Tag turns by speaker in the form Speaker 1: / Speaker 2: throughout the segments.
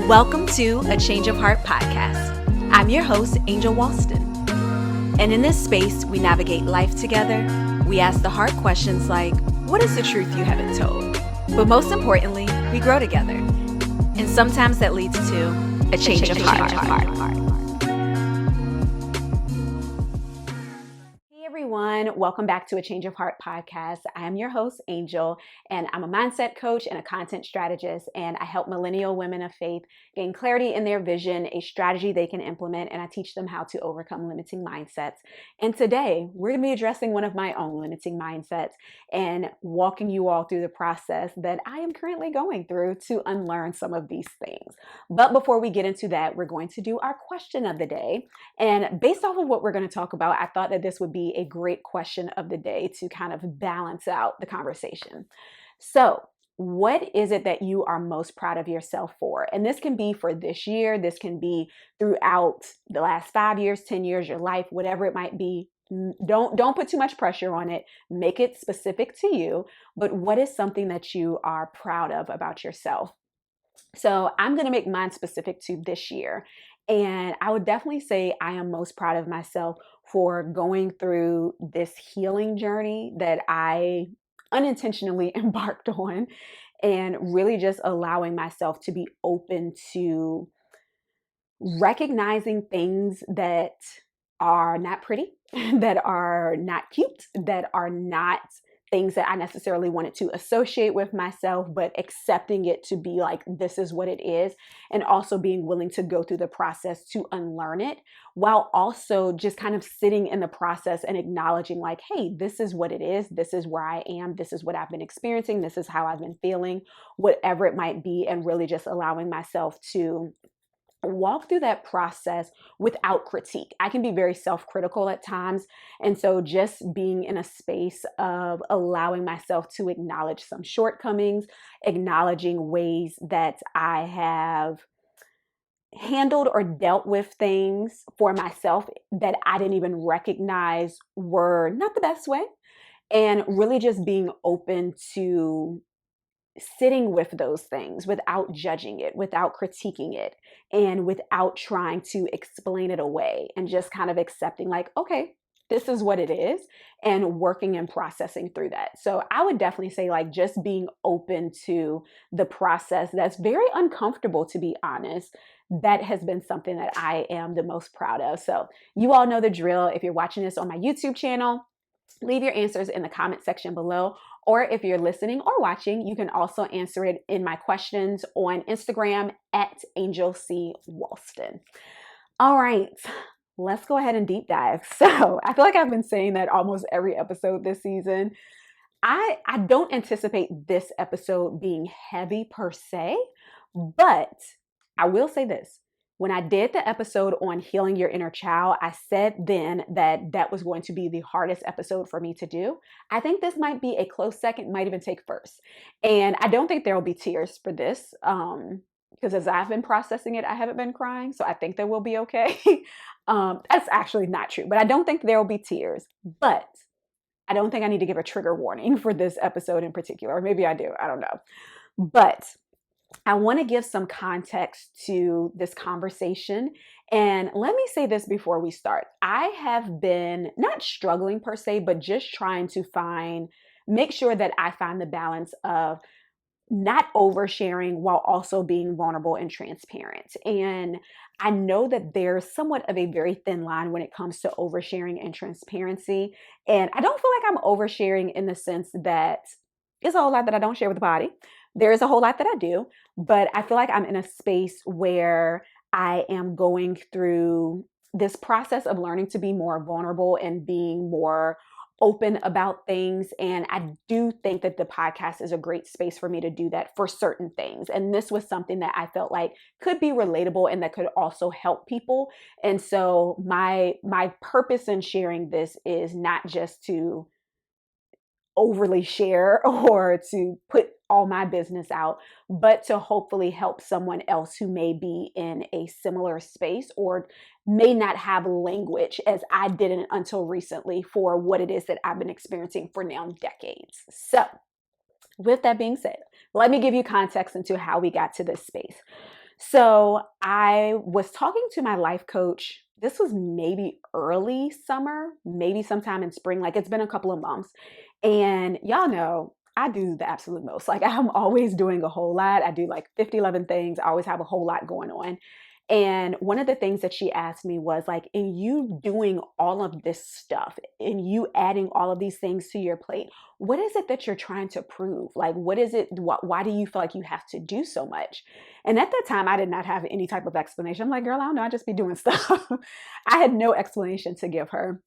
Speaker 1: Welcome to A Change of Heart podcast. I'm your host, Angel Walston. And in this space, we navigate life together. We ask the hard questions like, what is the truth you haven't told? But most importantly, we grow together. And sometimes that leads to a change of heart. Hey everyone, welcome back to A Change of Heart podcast. I am your host, Angel, and I'm a mindset coach and a content strategist, and I help millennial women of faith gain clarity in their vision, a strategy they can implement, and I teach them how to overcome limiting mindsets. And today, we're going to be addressing one of my own limiting mindsets and walking you all through the process that I am currently going through to unlearn some of these things. But before we get into that, we're going to do our question of the day. And based off of what we're going to talk about, I thought that this would be a great question of the day to kind of balance out the conversation. So, what is it that you are most proud of yourself for? And this can be for this year, this can be throughout the last 5 years, 10 years, your life, whatever it might be. Don't put too much pressure on it. Make it specific to you. But what is something that you are proud of about yourself? So I'm going to make mine specific to this year. And I would definitely say I am most proud of myself for going through this healing journey that I unintentionally embarked on, and really just allowing myself to be open to recognizing things that are not pretty, that are not cute, that are not things that I necessarily wanted to associate with myself, but accepting it to be like, this is what it is. And also being willing to go through the process to unlearn it, while also just kind of sitting in the process and acknowledging like, hey, this is what it is. This is where I am. This is what I've been experiencing. This is how I've been feeling, whatever it might be. And really just allowing myself to walk through that process without critique. I can be very self-critical at times. And so just being in a space of allowing myself to acknowledge some shortcomings, acknowledging ways that I have handled or dealt with things for myself that I didn't even recognize were not the best way. And really just being open to sitting with those things without judging it, without critiquing it, and without trying to explain it away, and just kind of accepting like, okay, this is what it is, and working and processing through that. So I would definitely say like just being open to the process that's very uncomfortable, to be honest. That has been something that I am the most proud of. So you all know the drill. If you're watching this on my YouTube channel, leave your answers in the comment section below. Or if you're listening or watching, you can also answer it in my questions on Instagram at Angel C. Walston. All right, let's go ahead and deep dive. So I feel like I've been saying that almost every episode this season. I don't anticipate this episode being heavy per se, but I will say this. When I did the episode on healing your inner child, I said then that that was going to be the hardest episode for me to do. I think this might be a close second, might even take first. And I don't think there will be tears for this because as I've been processing it, I haven't been crying. So I think there will be okay. That's actually not true, but I don't think there will be tears. But I don't think I need to give a trigger warning for this episode in particular. Or maybe I do. I don't know. But I want to give some context to this conversation. And let me say this before we start. I have been not struggling per se, but just trying to make sure that I find the balance of not oversharing while also being vulnerable and transparent. And I know that there's somewhat of a very thin line when it comes to oversharing and transparency. And I don't feel like I'm oversharing in the sense that it's a whole lot that I don't share with the body. There is a whole lot that I do, but I feel like I'm in a space where I am going through this process of learning to be more vulnerable and being more open about things. And I do think that the podcast is a great space for me to do that for certain things. And this was something that I felt like could be relatable and that could also help people. And so my purpose in sharing this is not just to overly share or to put all my business out, but to hopefully help someone else who may be in a similar space or may not have language as I didn't until recently for what it is that I've been experiencing for now decades. So with that being said, let me give you context into how we got to this space. So I was talking to my life coach. This was maybe early summer, maybe sometime in spring. Like it's been a couple of months. And y'all know I do the absolute most. Like I'm always doing a whole lot. I do like 50, 11 things. I always have a whole lot going on. And one of the things that she asked me was like, in you doing all of this stuff, in you adding all of these things to your plate, what is it that you're trying to prove? Like, what is it? Why do you feel like you have to do so much? And at that time, I did not have any type of explanation. I'm like, girl, I don't know. I just be doing stuff. I had no explanation to give her.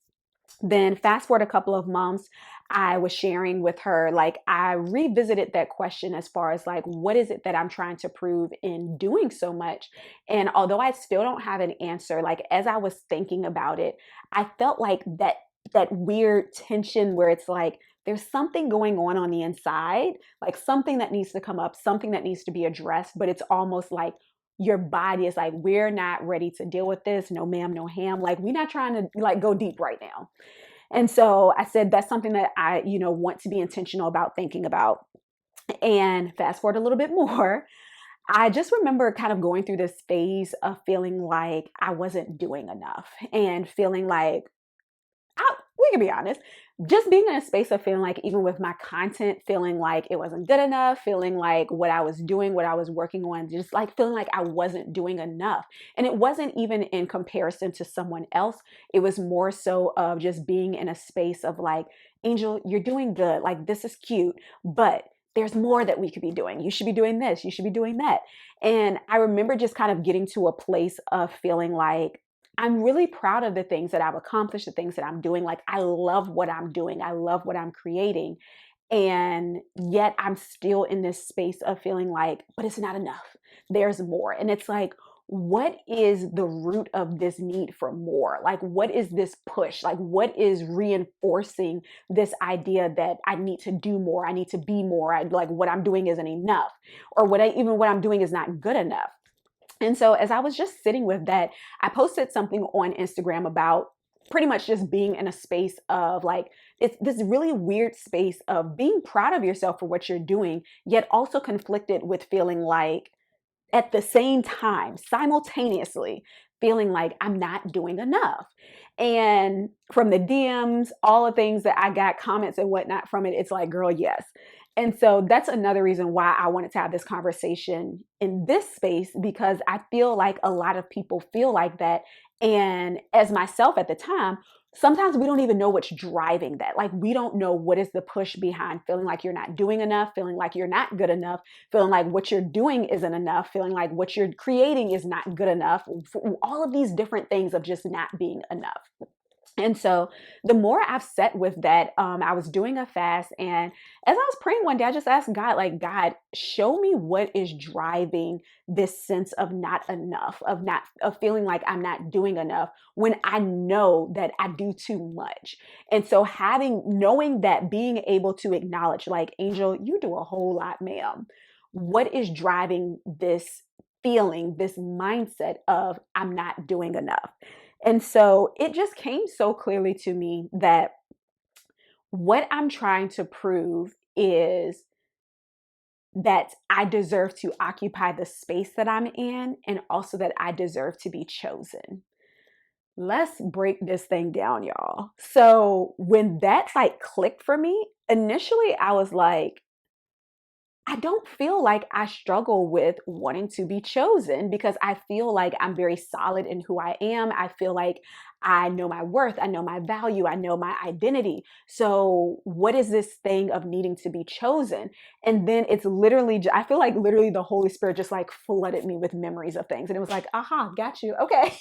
Speaker 1: Then fast forward a couple of months, I was sharing with her, like, I revisited that question as far as like, what is it that I'm trying to prove in doing so much? And although I still don't have an answer, like, as I was thinking about it, I felt like that weird tension where it's like, there's something going on the inside, like something that needs to come up, something that needs to be addressed, but it's almost like your body is like, we're not ready to deal with this. No, ma'am, no ham. Like, we're not trying to like go deep right now. And so I said, that's something that I, want to be intentional about thinking about. And fast forward a little bit more, I just remember kind of going through this phase of feeling like I wasn't doing enough and feeling like we can be honest, just being in a space of feeling like, even with my content, feeling like it wasn't good enough, feeling like what I was doing, what I was working on, just like feeling like I wasn't doing enough. And it wasn't even in comparison to someone else. It was more so of just being in a space of like, Angel, you're doing good. Like, this is cute, but there's more that we could be doing. You should be doing this. You should be doing that. And I remember just kind of getting to a place of feeling like, I'm really proud of the things that I've accomplished, the things that I'm doing. Like, I love what I'm doing. I love what I'm creating. And yet I'm still in this space of feeling like, but it's not enough. There's more. And it's like, what is the root of this need for more? Like, what is this push? Like, what is reinforcing this idea that I need to do more? I need to be more. Like, what I'm doing isn't enough, or even what I'm doing is not good enough. And so as I was just sitting with that, I posted something on Instagram about pretty much just being in a space of like, it's this really weird space of being proud of yourself for what you're doing, yet also conflicted with feeling like, at the same time, simultaneously, feeling like I'm not doing enough. And from the DMs, all the things that I got, comments and whatnot from it, it's like, girl, yes. And so that's another reason why I wanted to have this conversation in this space, because I feel like a lot of people feel like that. And as myself at the time, sometimes we don't even know what's driving that. Like, we don't know what is the push behind feeling like you're not doing enough, feeling like you're not good enough, feeling like what you're doing isn't enough, feeling like what you're creating is not good enough, all of these different things of just not being enough. And so the more I've sat with that, I was doing a fast, and as I was praying one day, I just asked God, like, God, show me what is driving this sense of not enough, of feeling like I'm not doing enough when I know that I do too much. And so knowing that, being able to acknowledge, like, Angel, you do a whole lot, ma'am. What is driving this feeling, this mindset of I'm not doing enough? And so it just came so clearly to me that what I'm trying to prove is that I deserve to occupy the space that I'm in, and also that I deserve to be chosen. Let's break this thing down, y'all. So when that like clicked for me, initially I was like, I don't feel like I struggle with wanting to be chosen, because I feel like I'm very solid in who I am. I feel like I know my worth, I know my value, I know my identity. So, what is this thing of needing to be chosen? And then it's literally, I feel like literally the Holy Spirit just like flooded me with memories of things. And it was like, aha, got you. Okay,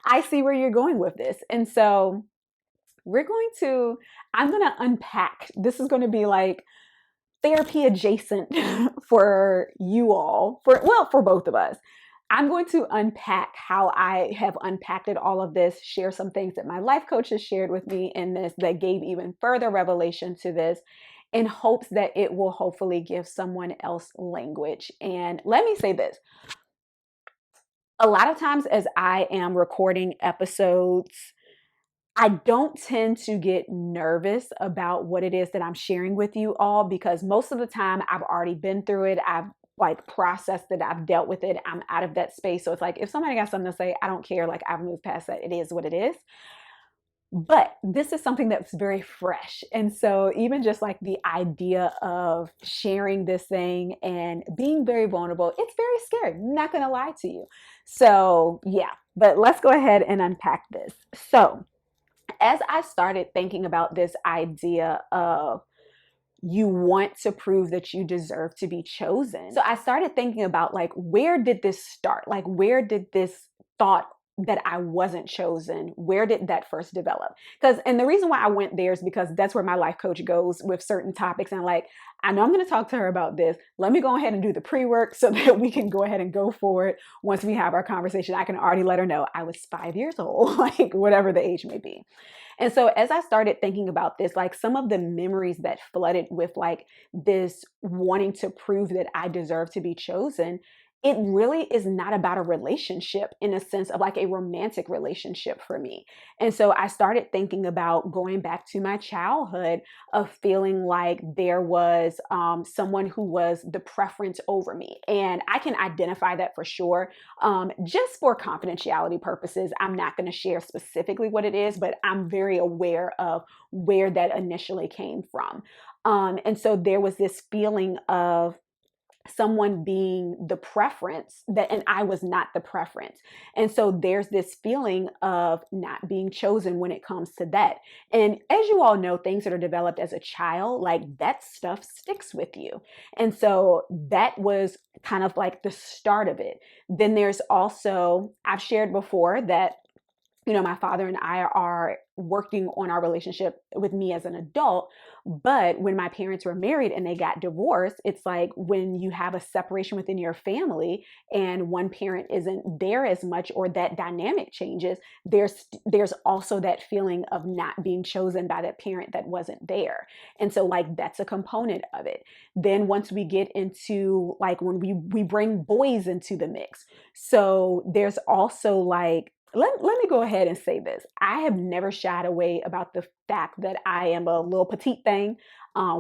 Speaker 1: I see where you're going with this. And so, I'm going to unpack. This is going to be like, therapy adjacent for you all, for both of us. I'm going to unpack how I have unpacked all of this, share some things that my life coach has shared with me in this that gave even further revelation to this, in hopes that it will hopefully give someone else language. And let me say this. A lot of times as I am recording episodes, I don't tend to get nervous about what it is that I'm sharing with you all, because most of the time I've already been through it. I've like process that I've dealt with it. I'm out of that space. So it's like, if somebody got something to say, I don't care. Like, I've moved past that. It is what it is. But this is something that's very fresh. And so, even just like the idea of sharing this thing and being very vulnerable, it's very scary. I'm not going to lie to you. So, yeah, but let's go ahead and unpack this. So, as I started thinking about this idea of you want to prove that you deserve to be chosen. So I started thinking about, like, where did this start? Like, where did this thought that I wasn't chosen, where did that first develop? And the reason why I went there is because that's where my life coach goes with certain topics. And like, I know I'm going to talk to her about this. Let me go ahead and do the pre-work so that we can go ahead and go for it. Once we have our conversation, I can already let her know I was 5 years old, like whatever the age may be. And so as I started thinking about this, like some of the memories that flooded with like this wanting to prove that I deserve to be chosen, it really is not about a relationship in a sense of like a romantic relationship for me. And so I started thinking about going back to my childhood of feeling like there was someone who was the preference over me. And I can identify that for sure. Just for confidentiality purposes, I'm not going to share specifically what it is, but I'm very aware of where that initially came from. And so there was this feeling of someone being the preference that, and I was not the preference. And so there's this feeling of not being chosen when it comes to that. And as you all know, things that are developed as a child, like that stuff sticks with you. And so that was kind of like the start of it. Then there's also, I've shared before that my father and I are working on our relationship with me as an adult. But when my parents were married and they got divorced, it's like when you have a separation within your family and one parent isn't there as much, or that dynamic changes, there's also that feeling of not being chosen by that parent that wasn't there. And so like that's a component of it. Then once we get into like when we bring boys into the mix, so there's also like, let me go ahead and say this. I have never shied away about the fact that I am a little petite thing.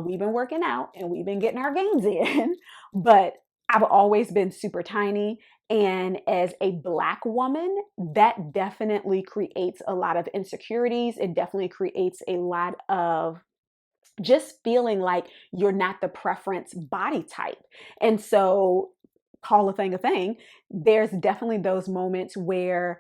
Speaker 1: We've been working out and we've been getting our gains in, but I've always been super tiny. And as a Black woman, that definitely creates a lot of insecurities. It definitely creates a lot of just feeling like you're not the preference body type. And so, call a thing, there's definitely those moments where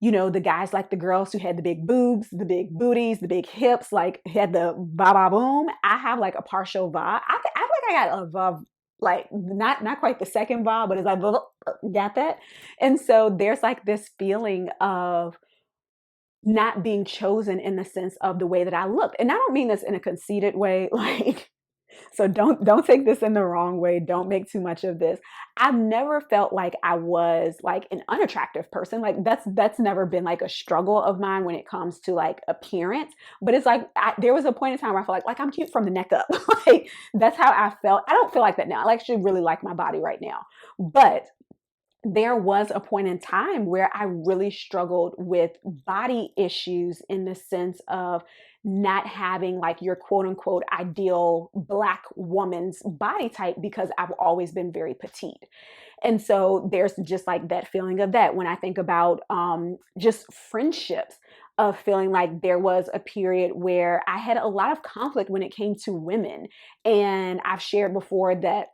Speaker 1: the guys like the girls who had the big boobs, the big booties, the big hips, like had the ba ba boom. I have like a partial va. I feel like I got a va, like not quite the second va, but it's like got that. And so there's like this feeling of not being chosen in the sense of the way that I looked. And I don't mean this in a conceited way, like, so don't take this in the wrong way. Don't make too much of this. I've never felt like I was like an unattractive person. Like that's never been like a struggle of mine when it comes to like appearance. But it's like there was a point in time where I felt like I'm cute from the neck up. Like that's how I felt. I don't feel like that now. I actually really like my body right now. But there was a point in time where I really struggled with body issues in the sense of not having like your quote unquote ideal Black woman's body type because I've always been very petite. And so there's just like that feeling of that when I think about just friendships, of feeling like there was a period where I had a lot of conflict when it came to women. And I've shared before that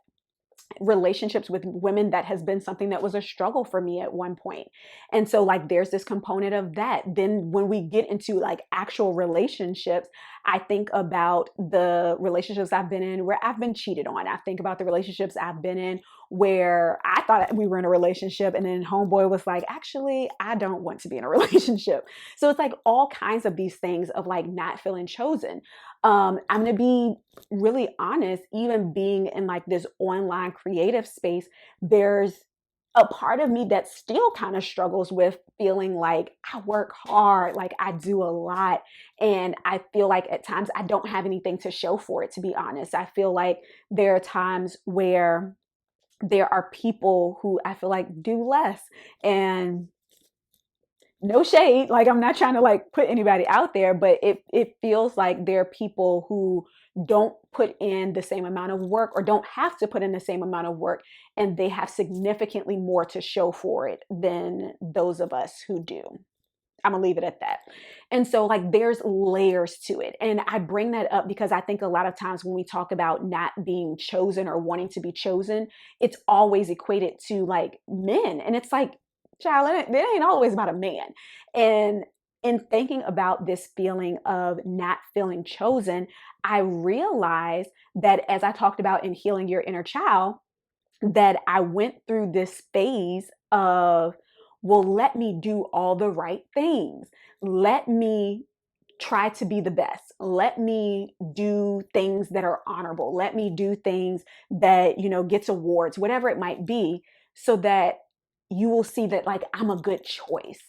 Speaker 1: relationships with women, that has been something that was a struggle for me at one point. And so like there's this component of that. Then when we get into like actual relationships, I think about the relationships I've been in where I've been cheated on. I think about the relationships I've been in where I thought we were in a relationship and then homeboy was like, actually, I don't want to be in a relationship. So it's like all kinds of these things of like not feeling chosen. I'm going to be really honest, even being in like this online creative space, there's a part of me that still kind of struggles with feeling like I work hard, like I do a lot. And I feel like at times I don't have anything to show for it, to be honest. I feel like there are times where there are people who I feel like do less. And no shade. Like, I'm not trying to like put anybody out there, but it feels like there are people who don't put in the same amount of work or don't have to put in the same amount of work, and they have significantly more to show for it than those of us who do. I'm gonna leave it at that. And so, like, there's layers to it. And I bring that up because I think a lot of times when we talk about not being chosen or wanting to be chosen, it's always equated to like men. And it's like, child, it ain't always about a man. And in thinking about this feeling of not feeling chosen, I realized that, as I talked about in Healing Your Inner Child, that I went through this phase of, well, let me do all the right things. Let me try to be the best. Let me do things that are honorable. Let me do things that, gets awards, whatever it might be, so that you will see that like I'm a good choice.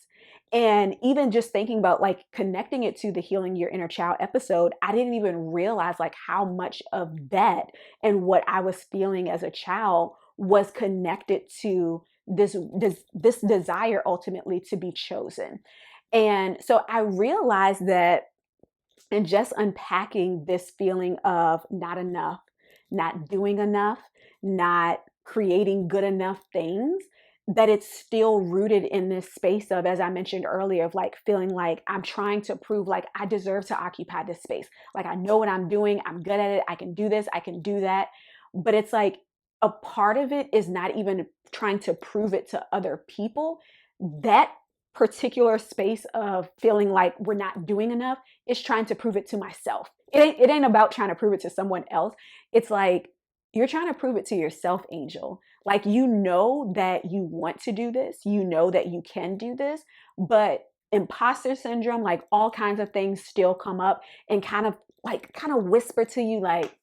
Speaker 1: And even just thinking about like connecting it to the Healing Your Inner Child episode, I didn't even realize like how much of that and what I was feeling as a child was connected to this desire ultimately to be chosen. And so I realized that, and just unpacking this feeling of not enough, not doing enough, not creating good enough things, that it's still rooted in this space of, as I mentioned earlier, of like feeling like I'm trying to prove like I deserve to occupy this space. Like, I know what I'm doing, I'm good at it, I can do this, I can do that. But it's like a part of it is not even trying to prove it to other people. That particular space of feeling like we're not doing enough is trying to prove it to myself. It ain't about trying to prove it to someone else. It's like you're trying to prove it to yourself, Angel. Like, you know that you want to do this, you know that you can do this, but imposter syndrome, like all kinds of things still come up and kind of whisper to you like,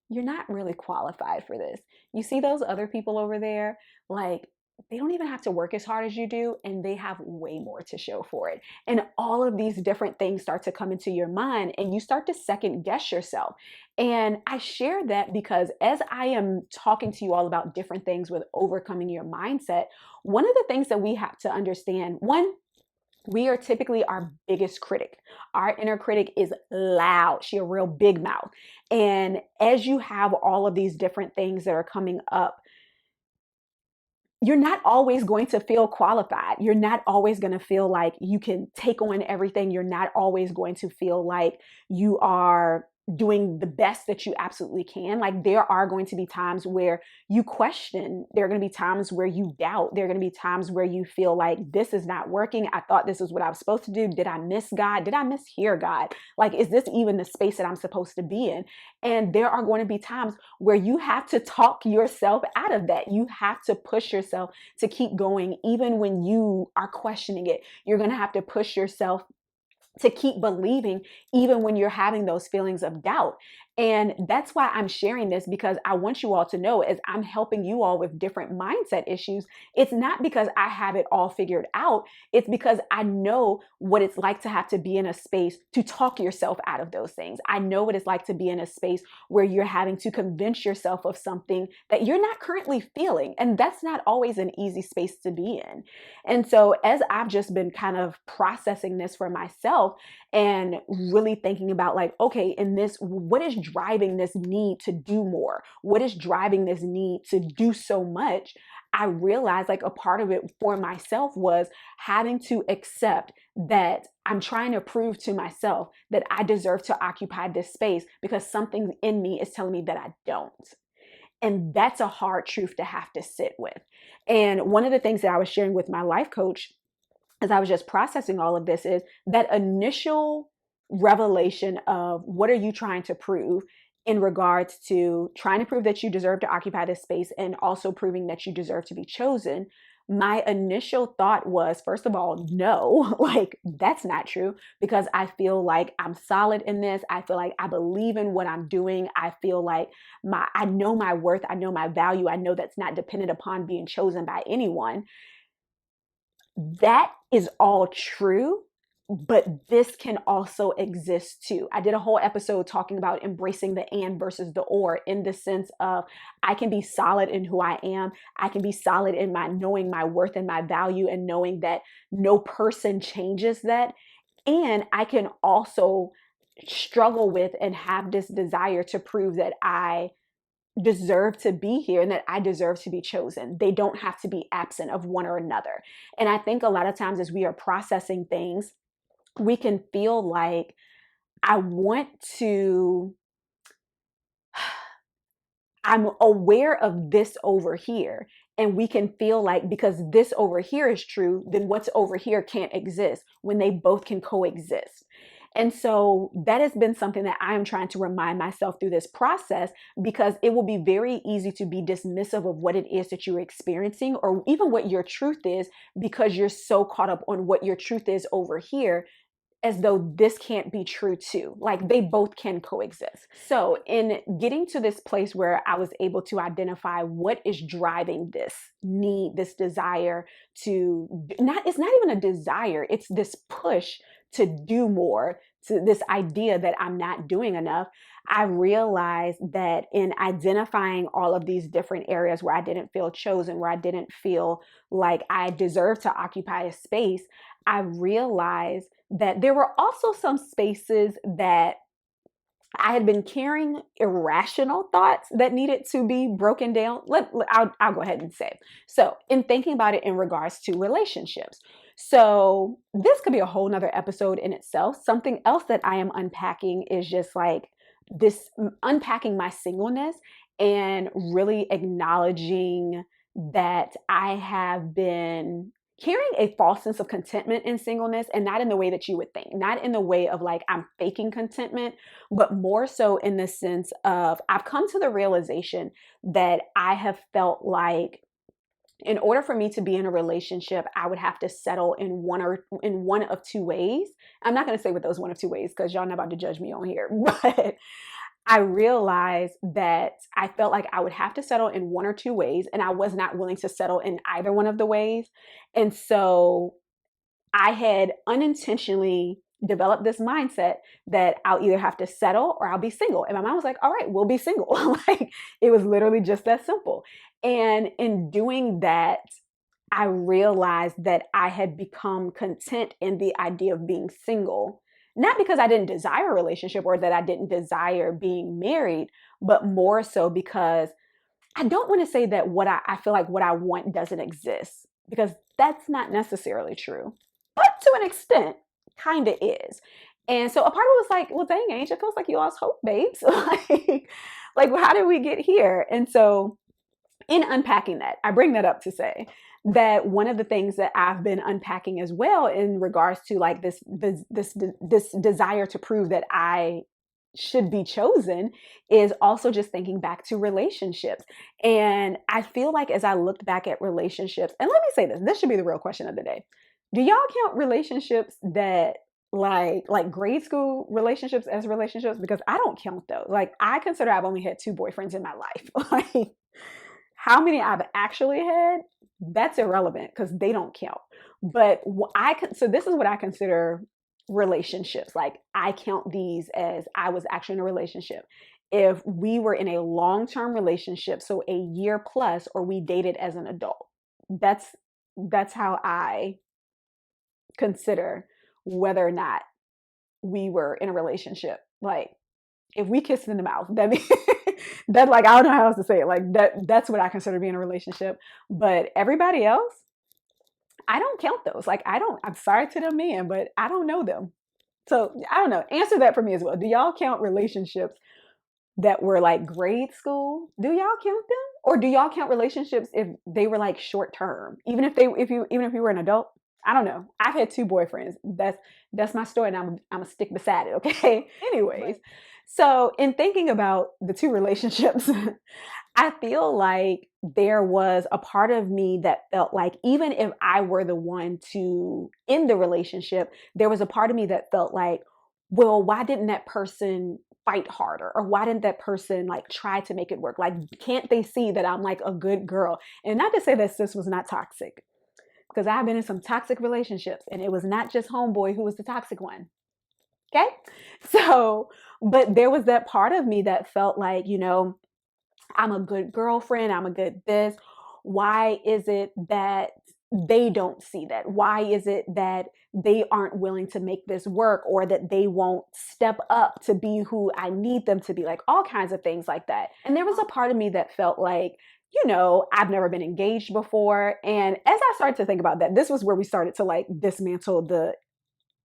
Speaker 1: you're not really qualified for this. You see those other people over there, like, they don't even have to work as hard as you do, and they have way more to show for it. And all of these different things start to come into your mind, and you start to second guess yourself. And I share that because as I am talking to you all about different things with overcoming your mindset, one of the things that we have to understand, one, we are typically our biggest critic. Our inner critic is loud. She a real big mouth. And as you have all of these different things that are coming up, you're not always going to feel qualified. You're not always going to feel like you can take on everything. You're not always going to feel like you are doing the best that you absolutely can. Like, there are going to be times where you question. There are going to be times where you doubt. There are going to be times where you feel like this is not working. I thought this is what I was supposed to do. Did I miss God? Did I mishear God? Like, is this even the space that I'm supposed to be in? And there are going to be times where you have to talk yourself out of that. You have to push yourself to keep going, even when you are questioning it. You're going to have to push yourself to keep believing, even when you're having those feelings of doubt. And that's why I'm sharing this, because I want you all to know, as I'm helping you all with different mindset issues, it's not because I have it all figured out. It's because I know what it's like to have to be in a space to talk yourself out of those things. I know what it's like to be in a space where you're having to convince yourself of something that you're not currently feeling. And that's not always an easy space to be in. And so, as I've just been kind of processing this for myself and really thinking about like, okay, in this, what is driving this need to do more? What is driving this need to do so much? I realized like a part of it for myself was having to accept that I'm trying to prove to myself that I deserve to occupy this space because something in me is telling me that I don't. And that's a hard truth to have to sit with. And one of the things that I was sharing with my life coach as I was just processing all of this is that initial revelation of what are you trying to prove in regards to trying to prove that you deserve to occupy this space and also proving that you deserve to be chosen. My initial thought was, first of all, no, like that's not true, because I feel like I'm solid in this. I feel like I believe in what I'm doing. I feel like I know my worth. I know my value. I know that's not dependent upon being chosen by anyone. That is all true, but this can also exist too. I did a whole episode talking about embracing the and versus the or, in the sense of I can be solid in who I am. I can be solid in my knowing my worth and my value, and knowing that no person changes that. And I can also struggle with and have this desire to prove that I deserve to be here and that I deserve to be chosen. They don't have to be absent of one or another. And I think a lot of times as we are processing things, we can feel like I want to, I'm aware of this over here. And we can feel like because this over here is true, then what's over here can't exist, when they both can coexist. And so that has been something that I am trying to remind myself through this process, because it will be very easy to be dismissive of what it is that you're experiencing, or even what your truth is, because you're so caught up on what your truth is over here, as though this can't be true too. Like they both can coexist. So in getting to this place where I was able to identify what is driving this need, this desire to it's not even a desire, it's this push to do more, to this idea that I'm not doing enough, I realized that in identifying all of these different areas where I didn't feel chosen, where I didn't feel like I deserved to occupy a space, I realized that there were also some spaces that I had been carrying irrational thoughts that needed to be broken down. I'll go ahead and say. So, in thinking about it in regards to relationships. So, this could be a whole nother episode in itself. Something else that I am unpacking is just like this, unpacking my singleness, and really acknowledging that I have been carrying a false sense of contentment in singleness, and not in the way that you would think, not in the way of like I'm faking contentment, but more so in the sense of I've come to the realization that I have felt like in order for me to be in a relationship, I would have to settle in one of two ways. I'm not going to say what those one of two ways, because y'all not about to judge me on here, but I realized that I felt like I would have to settle in one or two ways, and I was not willing to settle in either one of the ways. And so I had unintentionally developed this mindset that I'll either have to settle or I'll be single. And my mom was like, all right, we'll be single. Like it was literally just that simple. And in doing that, I realized that I had become content in the idea of being single, not because I didn't desire a relationship or that I didn't desire being married, but more so because I don't want to say that I feel like what I want doesn't exist, because that's not necessarily true, but to an extent, kind of is. And so a part of it was like, well, dang, Ange, it feels like you lost hope, babes. like, how did we get here? And so in unpacking that, I bring that up to say that one of the things that I've been unpacking as well in regards to like this desire to prove that I should be chosen is also just thinking back to relationships. And I feel like as I looked back at relationships, and let me say this should be the real question of the day. Do y'all count relationships that like grade school relationships as relationships? Because I don't count those. Like I consider I've only had two boyfriends in my life. Like how many I've actually had, that's irrelevant because they don't count. But so this is what I consider relationships. Like I count these as I was actually in a relationship. If we were in a long-term relationship, so a year plus, or we dated as an adult, that's how I consider whether or not we were in a relationship. Like if we kissed in the mouth, that means that like I don't know how else to say it. Like that's what I consider being a relationship. But everybody else, I don't count those. Like I'm sorry to them men, but I don't know them. So I don't know. Answer that for me as well. Do y'all count relationships that were like grade school? Do y'all count them? Or do y'all count relationships if they were like short term? Even if you were an adult? I don't know. I've had two boyfriends. That's my story, and I'm gonna stick beside it, okay? Anyways, so in thinking about the two relationships, I feel like there was a part of me that felt like even if I were the one to end the relationship, there was a part of me that felt like, well, why didn't that person fight harder? Or why didn't that person like try to make it work? Like, can't they see that I'm like a good girl? And not to say that sis was not toxic, because I've been in some toxic relationships, and it was not just homeboy who was the toxic one. Okay. So, but there was that part of me that felt like, I'm a good girlfriend, I'm a good this. Why is it that they don't see that? Why is it that they aren't willing to make this work, or that they won't step up to be who I need them to be? Like all kinds of things like that. And there was a part of me that felt like, I've never been engaged before. And as I started to think about that, this was where we started to like dismantle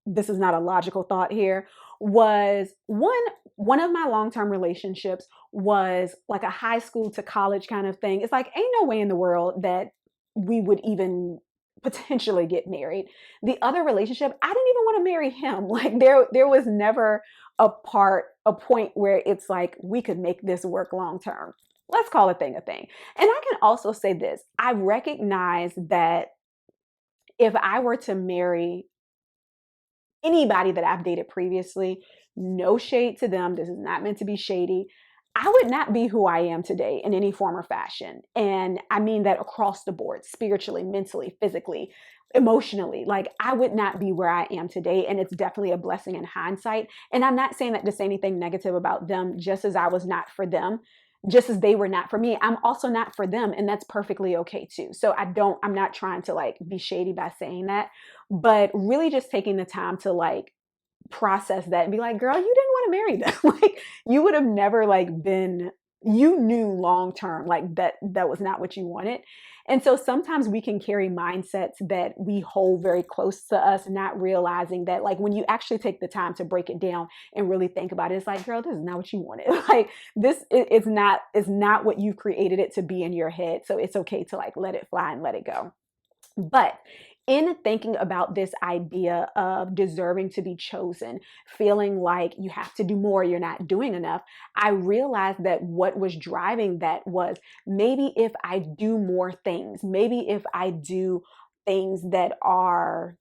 Speaker 1: this is not a logical thought here. Was one of my long-term relationships was like a high school to college kind of thing. It's like ain't no way in the world that we would even potentially get married. The other relationship, I didn't even want to marry him. Like there was never a point where it's like we could make this work long term. Let's call a thing a thing. And I can also say this. I recognize that if I were to marry anybody that I've dated previously, no shade to them. This is not meant to be shady. I would not be who I am today in any form or fashion. And I mean that across the board, spiritually, mentally, physically, emotionally. Like I would not be where I am today. And it's definitely a blessing in hindsight. And I'm not saying that to say anything negative about them, just as I was not for them, just as they were not for me. I'm also not for them. And that's perfectly okay too. So I'm not trying to like be shady by saying that, but really just taking the time to like process that and be like, girl, you didn't want to marry them. Like you would have never like you knew long term like that was not what you wanted. And so sometimes we can carry mindsets that we hold very close to us, not realizing that like when you actually take the time to break it down and really think about it, it's like, girl, this is not what you wanted. Like it's not what you created it to be in your head. So it's okay to like let it fly and let it go. But in thinking about this idea of deserving to be chosen, feeling like you have to do more, you're not doing enough, I realized that what was driving that was maybe if I do more things, maybe if I do things that are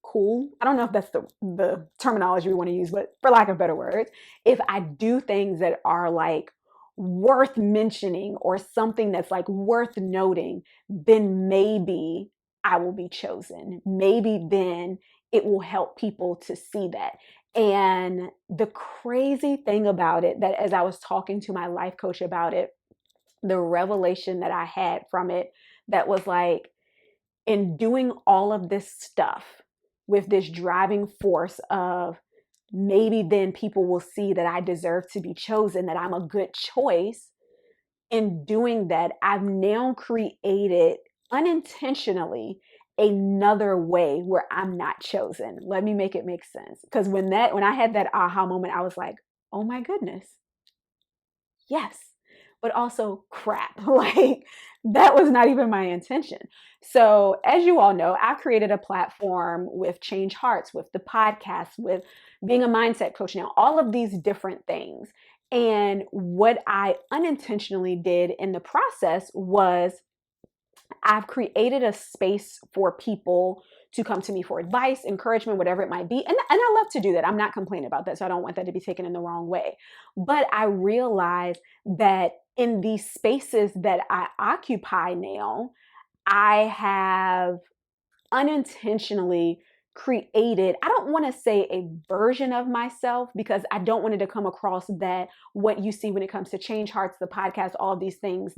Speaker 1: cool. I don't know if that's the terminology we want to use, but for lack of better words, if I do things that are like worth mentioning or something that's like worth noting, then maybe I will be chosen. Maybe then it will help people to see that. And the crazy thing about it, that as I was talking to my life coach about it, the revelation that I had from it, that was like, in doing all of this stuff with this driving force of maybe then people will see that I deserve to be chosen, that I'm a good choice. In doing that, I've now created unintentionally another way where I'm not chosen. Let me make it make sense. Because when I had that aha moment, I was like, oh my goodness, yes, but also crap. Like that was not even my intention. So as you all know, I've created a platform with Change Hearts, with the podcast, with being a mindset coach now, all of these different things. And what I unintentionally did in the process was I've created a space for people to come to me for advice, encouragement, whatever it might be. And I love to do that. I'm not complaining about that. So I don't want that to be taken in the wrong way. But I realize that in these spaces that I occupy now, I have unintentionally created, I don't want to say a version of myself, because I don't want it to come across that what you see when it comes to Change Hearts, the podcast, all these things,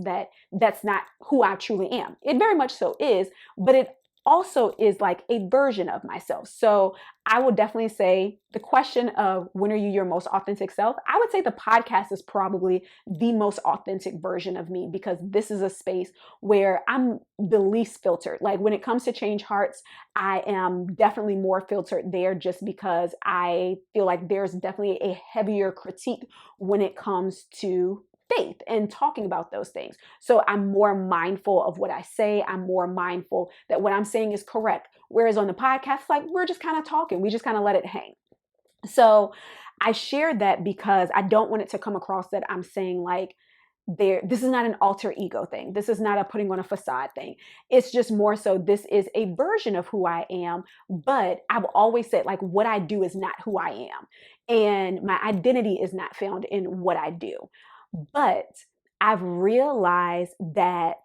Speaker 1: that's not who I truly am. It very much so is, but it also is like a version of myself. So I would definitely say the question of when are you your most authentic self? I would say the podcast is probably the most authentic version of me, because this is a space where I'm the least filtered. Like when it comes to Change Hearts, I am definitely more filtered there, just because I feel like there's definitely a heavier critique when it comes to faith and talking about those things. So I'm more mindful of what I say. I'm more mindful that what I'm saying is correct. Whereas on the podcast, like we're just kind of talking. We just kind of let it hang. So I shared that because I don't want it to come across that I'm saying like, this is not an alter ego thing. This is not a putting on a facade thing. It's just more so this is a version of who I am. But I've always said like what I do is not who I am. And my identity is not found in what I do. But I've realized that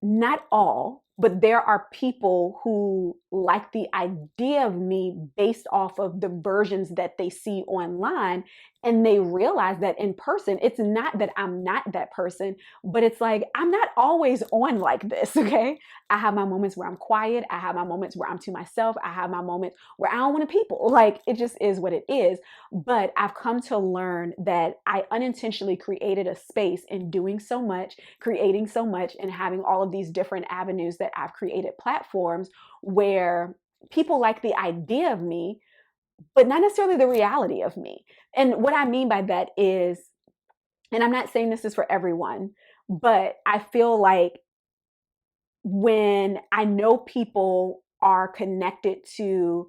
Speaker 1: not all, But there are people who like the idea of me based off of the versions that they see online. And they realize that in person, it's not that I'm not that person, but it's like, I'm not always on like this, okay? I have my moments where I'm quiet. I have my moments where I'm to myself. I have my moments where I don't want to people. Like, it just is what it is. But I've come to learn that I unintentionally created a space in doing so much, creating so much, and having all of these different avenues that I've created platforms where people like the idea of me, but not necessarily the reality of me. And what I mean by that is, and I'm not saying this is for everyone, but I feel like when I know people are connected to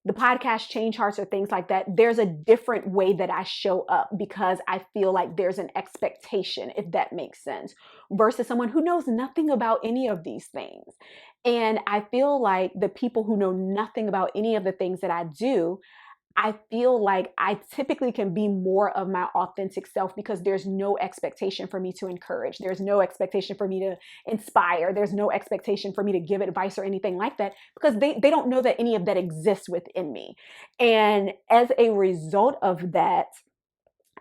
Speaker 1: the podcast change hearts or things like that, there's a different way that I show up because I feel like there's an expectation, if that makes sense, versus someone who knows nothing about any of these things. And I feel like the people who know nothing about any of the things that I do, I feel like I typically can be more of my authentic self because there's no expectation for me to encourage. There's no expectation for me to inspire. There's no expectation for me to give advice or anything like that because they don't know that any of that exists within me. And as a result of that,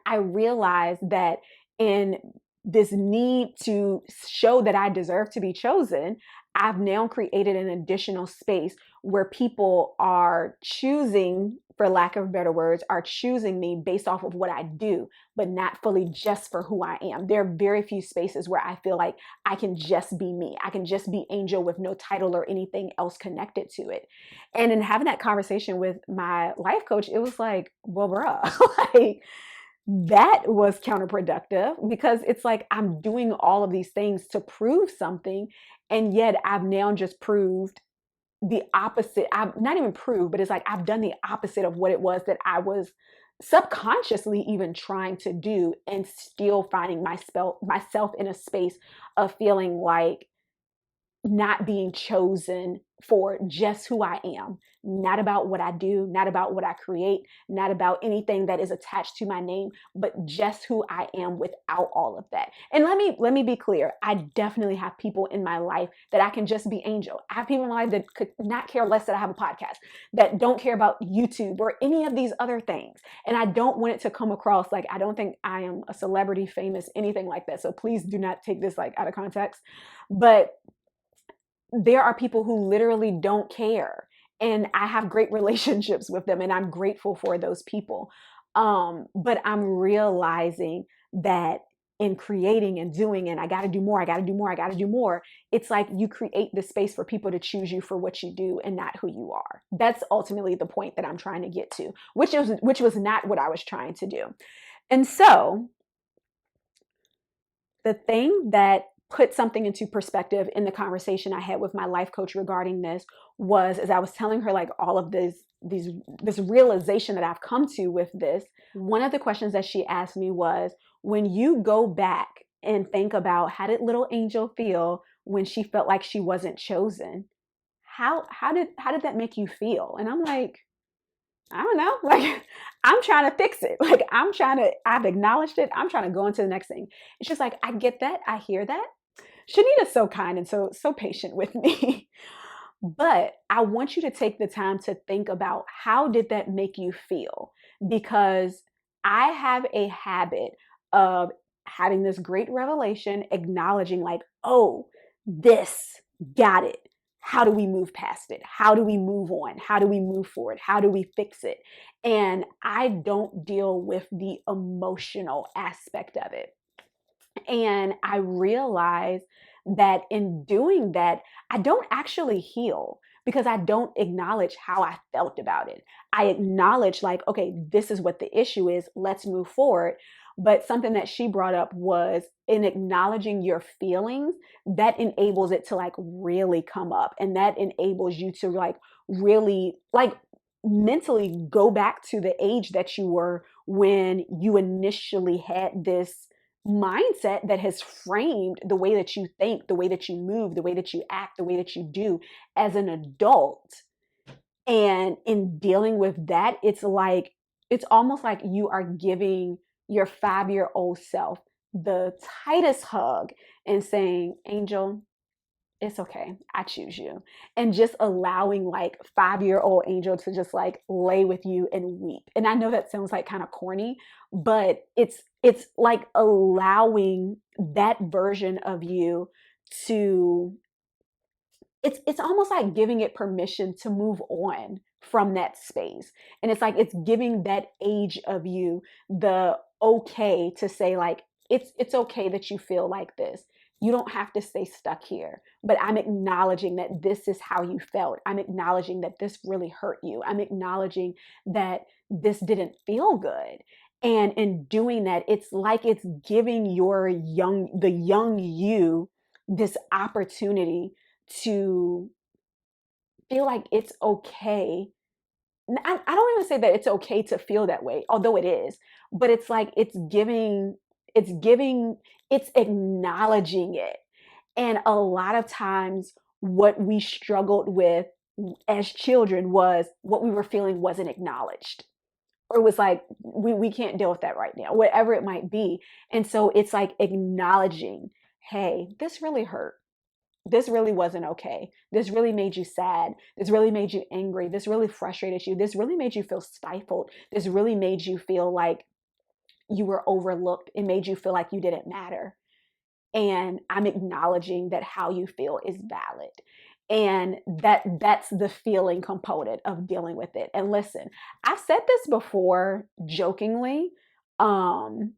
Speaker 1: I realized that in this need to show that I deserve to be chosen, I've now created an additional space where people are choosing, for lack of better words, are choosing me based off of what I do, but not fully just for who I am. There are very few spaces where I feel like I can just be me. I can just be Angel with no title or anything else connected to it. And in having that conversation with my life coach, it was like, well, bruh, like, that was counterproductive because it's like I'm doing all of these things to prove something. And yet I've now just proved the opposite. I've not even proved, but it's like I've done the opposite of what it was that I was subconsciously even trying to do and still finding myself in a space of feeling like not being chosen for just who I am, not about what I do, not about what I create, not about anything that is attached to my name, but just who I am without all of that. And let me be clear. I definitely have people in my life that I can just be Angel. I have people in my life that could not care less that I have a podcast, that don't care about YouTube or any of these other things. And I don't want it to come across like I don't think I am a celebrity, famous, anything like that. So please do not take this like out of context. But there are people who literally don't care, and I have great relationships with them and I'm grateful for those people. But I'm realizing that in creating and doing, and I got to do more, I got to do more, I got to do more, it's like you create the space for people to choose you for what you do and not who you are. That's ultimately the point that I'm trying to get to, which was not what I was trying to do. And so the thing that put something into perspective in the conversation I had with my life coach regarding this was, as I was telling her like all of this realization that I've come to with this, one of the questions that she asked me was, when you go back and think about how did little Angel feel when she felt like she wasn't chosen, how did that make you feel? And I'm like, I don't know. Like, I'm trying to fix it. Like, I've acknowledged it. I'm trying to go into the next thing. It's just like, I get that. I hear that. Shanita's so kind and so patient with me. But I want you to take the time to think about, how did that make you feel? Because I have a habit of having this great revelation, acknowledging like, oh, this, got it. How do we move past it? How do we move on? How do we move forward? How do we fix it? And I don't deal with the emotional aspect of it. And I realize that in doing that, I don't actually heal because I don't acknowledge how I felt about it. I acknowledge, like, okay, this is what the issue is. Let's move forward. But something that she brought up was, in acknowledging your feelings, that enables it to like really come up. And that enables you to like really like mentally go back to the age that you were when you initially had this mindset that has framed the way that you think, the way that you move, the way that you act, the way that you do as an adult. And in dealing with that, it's almost like you are giving your 5-year-old self the tightest hug and saying, Angel, It's okay. I choose you. And just allowing like 5-year-old Angel to just like lay with you and weep. And I know that sounds like kind of corny, but it's like allowing that version of you to it's almost like giving it permission to move on from that space. And it's like it's giving that age of you the okay to say like it's okay that you feel like this. You don't have to stay stuck here, but I'm acknowledging that this is how you felt. I'm acknowledging that this really hurt you. I'm acknowledging that this didn't feel good. And in doing that, it's like it's giving the young you this opportunity to feel like it's okay. I don't even say that it's okay to feel that way, although it is, but it's like it's giving, it's acknowledging it. And a lot of times, what we struggled with as children was what we were feeling wasn't acknowledged. Or it was like, we can't deal with that right now, whatever it might be. And so it's like acknowledging, hey, this really hurt, this really wasn't okay. This really made you sad. This really made you angry. This really frustrated you. This really made you feel stifled. This really made you feel like you were overlooked. It made you feel like you didn't matter. And I'm acknowledging that how you feel is valid. And that's the feeling component of dealing with it. And listen, I've said this before jokingly, um,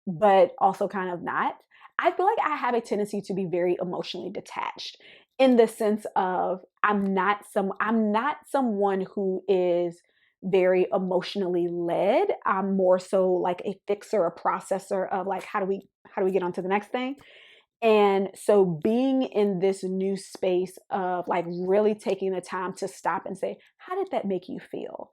Speaker 1: but also kind of not. I feel like I have a tendency to be very emotionally detached in the sense of I'm not someone who is very emotionally led. I'm more so like a fixer, a processor of like how do we get on to the next thing? And so being in this new space of like really taking the time to stop and say, how did that make you feel?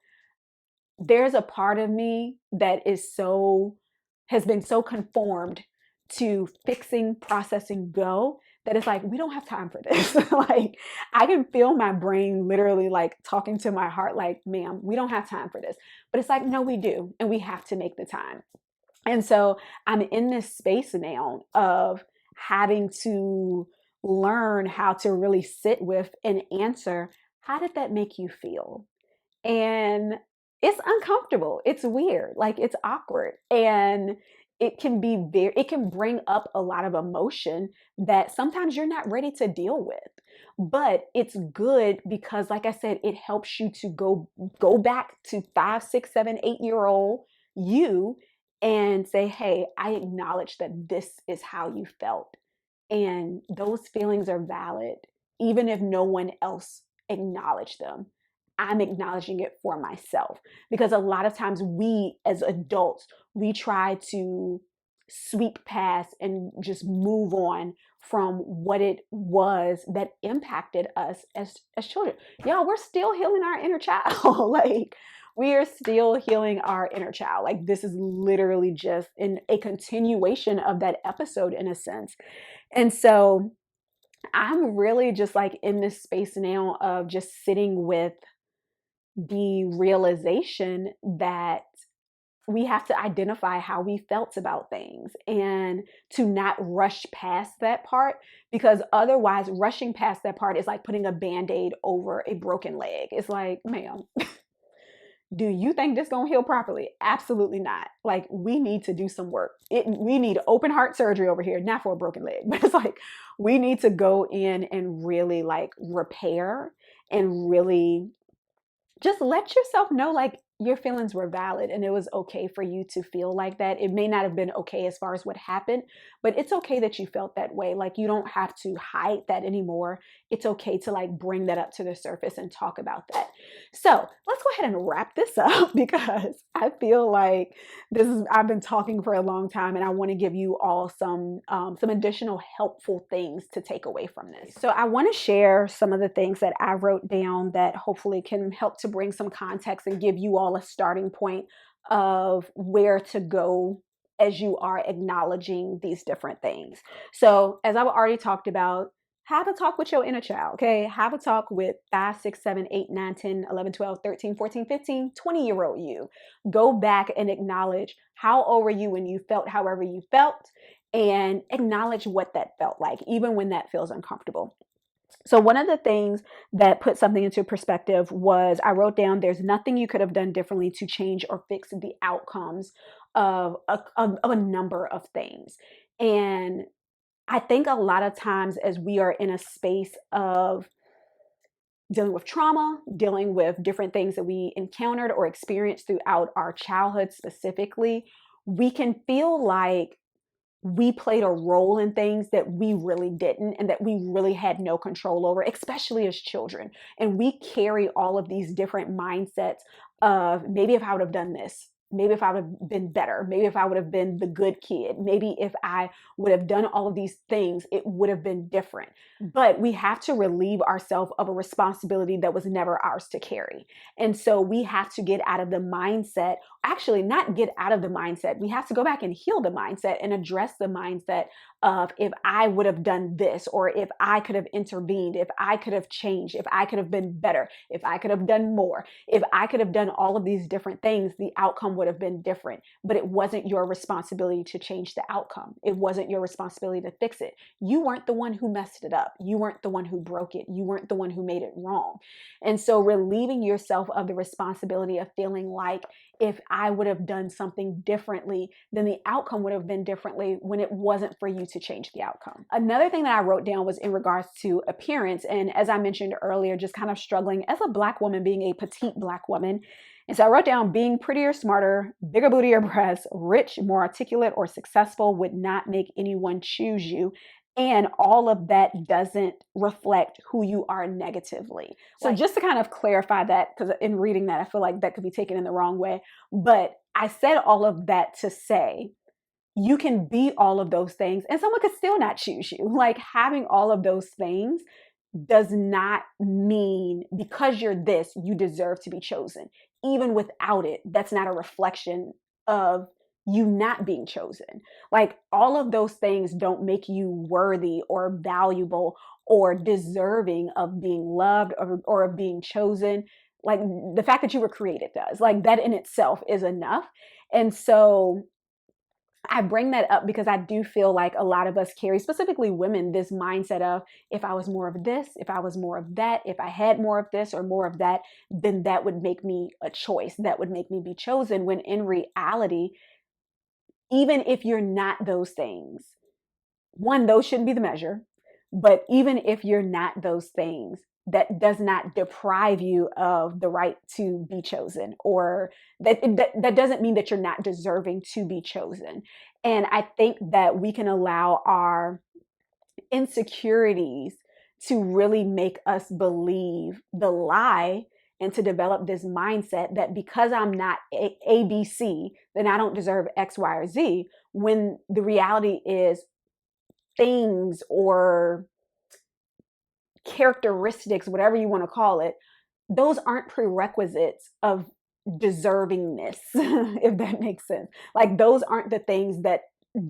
Speaker 1: There's a part of me that has been so conformed to fixing, processing, go that it's like we don't have time for this. Like I can feel my brain literally like talking to my heart like, ma'am, we don't have time for this. But it's like, no, we do, and we have to make the time. And so I'm in this space now of having to learn how to really sit with and answer, how did that make you feel? And it's uncomfortable. It's weird. Like it's awkward. And it can bring up a lot of emotion that sometimes you're not ready to deal with. But it's good because, like I said, it helps you to go back to 5, 6, 7, 8-year-old you and say, hey, I acknowledge that this is how you felt. And those feelings are valid, even if no one else acknowledged them. I'm acknowledging it for myself because a lot of times we as adults, we try to sweep past and just move on from what it was that impacted us as children. Y'all, we're still healing our inner child. Like we are still healing our inner child. Like this is literally just in a continuation of that episode in a sense. And so I'm really just like in this space now of just sitting with the realization that we have to identify how we felt about things and to not rush past that part, because otherwise rushing past that part is like putting a band-aid over a broken leg. It's like, ma'am, do you think this gonna heal properly? Absolutely not. Like we need to do some work. We need open heart surgery over here, not for a broken leg, but it's like we need to go in and really like repair and really just let yourself know like your feelings were valid and it was okay for you to feel like that. It may not have been okay as far as what happened, but it's okay that you felt that way. Like you don't have to hide that anymore. It's okay to like bring that up to the surface and talk about that. So let's go ahead and wrap this up because I feel like I've been talking for a long time and I want to give you all some additional helpful things to take away from this. So I want to share some of the things that I wrote down that hopefully can help to bring some context and give you all a starting point of where to go as you are acknowledging these different things. So as I've already talked about, have a talk with your inner child, okay? Have a talk with 5, 6, 7, 8, 9, 10, 11, 12, 13, 14, 15, 20-year-old you. Go back and acknowledge how old were you when you felt however you felt and acknowledge what that felt like, even when that feels uncomfortable. So one of the things that put something into perspective was I wrote down there's nothing you could have done differently to change or fix the outcomes of a number of things. And I think a lot of times as we are in a space of dealing with trauma, dealing with different things that we encountered or experienced throughout our childhood specifically, we can feel like we played a role in things that we really didn't and that we really had no control over, especially as children. And we carry all of these different mindsets of maybe if I would have done this, maybe if I would have been better, maybe if I would have been the good kid, maybe if I would have done all of these things, it would have been different. But we have to relieve ourselves of a responsibility that was never ours to carry. And so we have to get out of the mindset, actually not get out of the mindset. We have to go back and heal the mindset and address the mindset of if I would have done this, or if I could have intervened, if I could have changed, if I could have been better, if I could have done more, if I could have done all of these different things, the outcome would have been different. But it wasn't your responsibility to change the outcome. It wasn't your responsibility to fix it. You weren't the one who messed it up. You weren't the one who broke it. You weren't the one who made it wrong. And so relieving yourself of the responsibility of feeling like if I would have done something differently, then the outcome would have been differently when it wasn't for you to change the outcome. Another thing that I wrote down was in regards to appearance. And as I mentioned earlier, just kind of struggling as a Black woman, being a petite Black woman. And so I wrote down being prettier, smarter, bigger booty or breasts, rich, more articulate, or successful would not make anyone choose you. And all of that doesn't reflect who you are negatively. So just to kind of clarify that, because in reading that, I feel like that could be taken in the wrong way. But I said all of that to say, you can be all of those things and someone could still not choose you. Like having all of those things does not mean because you're this, you deserve to be chosen. Even without it, that's not a reflection of you not being chosen. Like all of those things don't make you worthy or valuable or deserving of being loved or of being chosen. Like the fact that you were created does. Like that in itself is enough. And so I bring that up because I do feel like a lot of us carry, specifically women, this mindset of if I was more of this, if I was more of that, if I had more of this or more of that, then that would make me a choice. That would make me be chosen. When in reality, even if you're not those things, one, those shouldn't be the measure. But even if you're not those things, that does not deprive you of the right to be chosen, or that doesn't mean that you're not deserving to be chosen. And I think that we can allow our insecurities to really make us believe the lie and to develop this mindset that because I'm not ABC, then I don't deserve X, Y, or Z, when the reality is things or characteristics, whatever you want to call it, those aren't prerequisites of deservingness, if that makes sense. Like those aren't the things that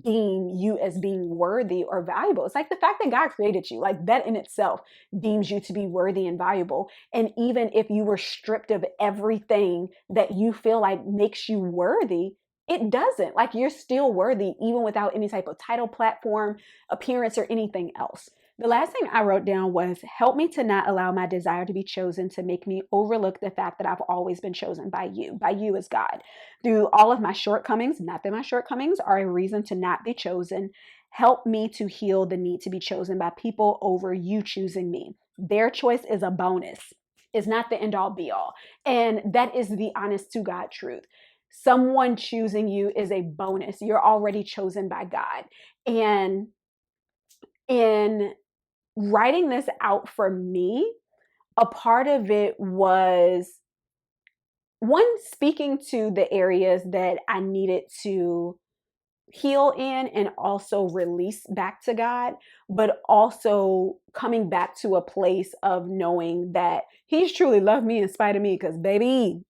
Speaker 1: deem you as being worthy or valuable. It's like the fact that God created you, like that in itself deems you to be worthy and valuable. And even if you were stripped of everything that you feel like makes you worthy, it doesn't. Like you're still worthy even without any type of title, platform, appearance, or anything else. The last thing I wrote down was help me to not allow my desire to be chosen to make me overlook the fact that I've always been chosen by you as God. Through all of my shortcomings, not that my shortcomings are a reason to not be chosen, help me to heal the need to be chosen by people over you choosing me. Their choice is a bonus. It's not the end all be all. And that is the honest to God truth. Someone choosing you is a bonus. You're already chosen by God. And in writing this out for me, a part of it was one, speaking to the areas that I needed to heal in and also release back to God, but also coming back to a place of knowing that He's truly loved me in spite of me. Because, baby,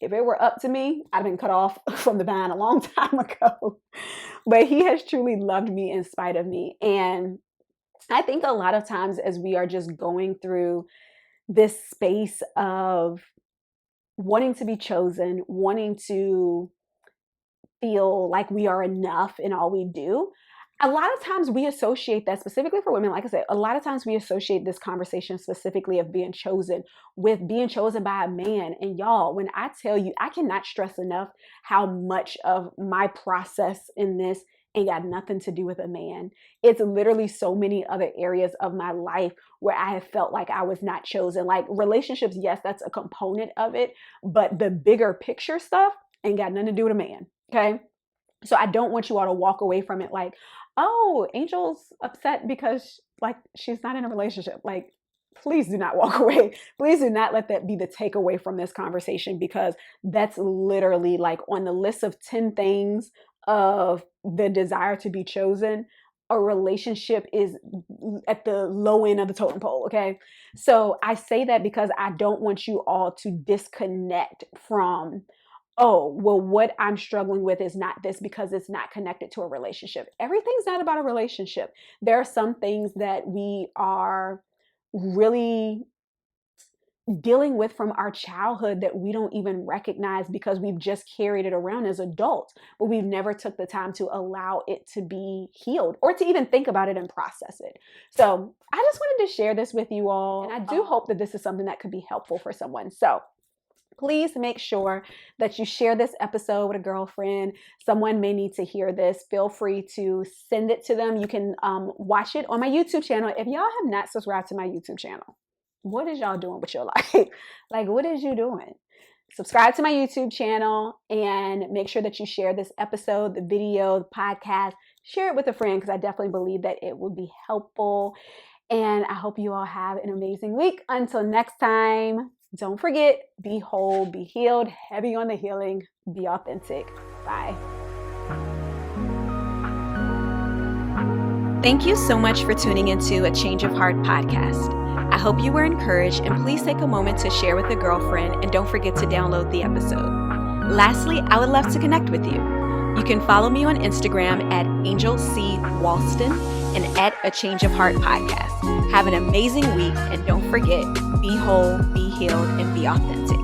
Speaker 1: if it were up to me, I'd been cut off from the vine a long time ago. But He has truly loved me in spite of me. And I think a lot of times as we are just going through this space of wanting to be chosen, wanting to feel like we are enough in all we do, a lot of times we associate that, specifically for women, like I said, a lot of times we associate this conversation specifically of being chosen with being chosen by a man. And y'all, when I tell you, I cannot stress enough how much of my process in this ain't got nothing to do with a man. It's literally so many other areas of my life where I have felt like I was not chosen. Like relationships, yes, that's a component of it, but the bigger picture stuff ain't got nothing to do with a man, okay? So I don't want you all to walk away from it like, oh, Angel's upset because like she's not in a relationship. Like, please do not walk away. Please do not let that be the takeaway from this conversation, because that's literally like on the list of 10 things of the desire to be chosen. A relationship is at the low end of the totem pole, okay? So I say that because I don't want you all to disconnect from, oh, well, what I'm struggling with is not this because it's not connected to a relationship. Everything's not about a relationship. There are some things that we are really dealing with from our childhood that we don't even recognize because we've just carried it around as adults, but we've never took the time to allow it to be healed or to even think about it and process it. So I just wanted to share this with you all. And I do hope that this is something that could be helpful for someone. So please make sure that you share this episode with a girlfriend. Someone may need to hear this. Feel free to send it to them. You can watch it on my YouTube channel. If y'all have not subscribed to my YouTube channel, what is y'all doing with your life? Like, what is you doing? Subscribe to my YouTube channel and make sure that you share this episode, the video, the podcast. Share it with a friend, because I definitely believe that it would be helpful. And I hope you all have an amazing week. Until next time, don't forget, be whole, be healed, heavy on the healing, be authentic. Bye.
Speaker 2: Thank you so much for tuning into A Change of Heart podcast. I hope you were encouraged, and please take a moment to share with a girlfriend, and don't forget to download the episode. Lastly, I would love to connect with you. You can follow me on Instagram at Angel C. Walston and at A Change of Heart podcast. Have an amazing week, and don't forget, be whole, be healed, and be authentic.